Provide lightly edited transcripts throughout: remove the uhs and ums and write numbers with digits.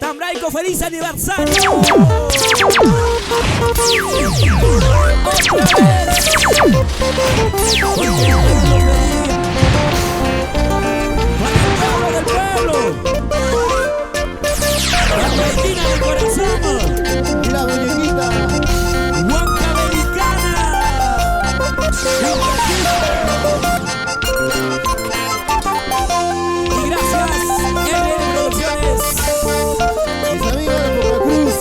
Tambraico, feliz aniversario. Otra vez. Para el pueblo. La Argentina del corazón. Y la muñequita. Huanca Americana. Y gracias, LN Producciones. Mis amigos de Boca Cruz.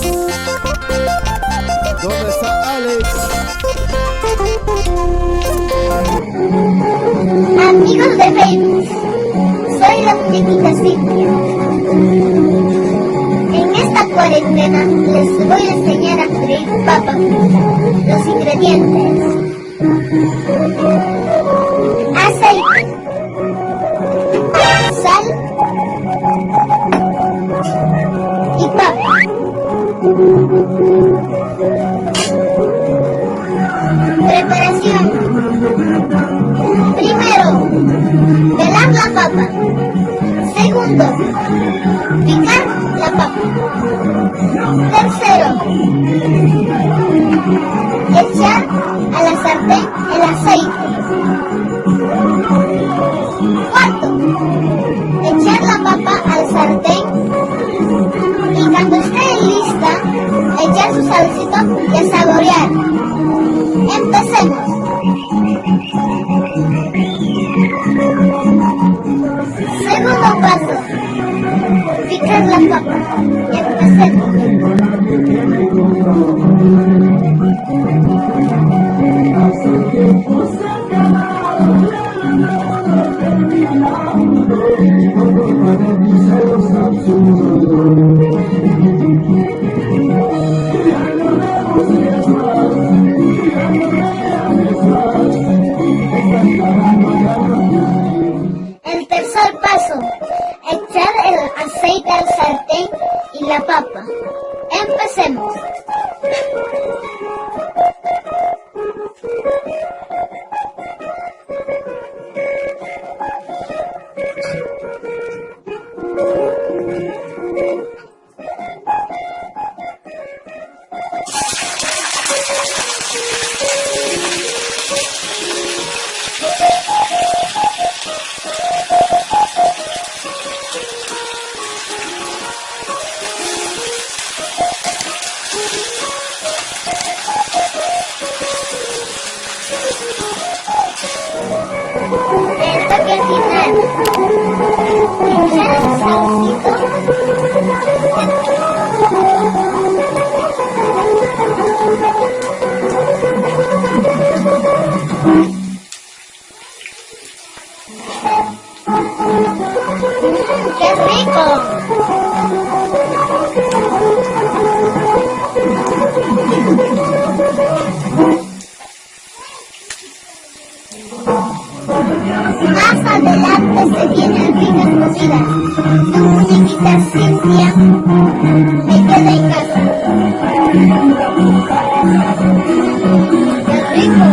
¿Dónde está Alex? Amigos de Facebook, soy la muñequita Cintia. En esta cuarentena les voy a enseñar a freír papas. Los ingredientes: aceite, sal y papa. Preparación: primero, pelar la papa. Segundo, picar la papa. Tercero, echar a la sartén el aceite. Cuarto, echar la papa al sartén y cuando esté lista, echar su salsito y a saborear. Empecemos. Segundo paso, picar la papa. Empecemos. El tercer paso, echar el aceite al sartén y la papa. Empecemos. El toque final, echar el salsito. ¡Qué rico! Más adelante se viene el rica cocida. Tu muñequita Cintia me queda en casa. ¡Qué rico!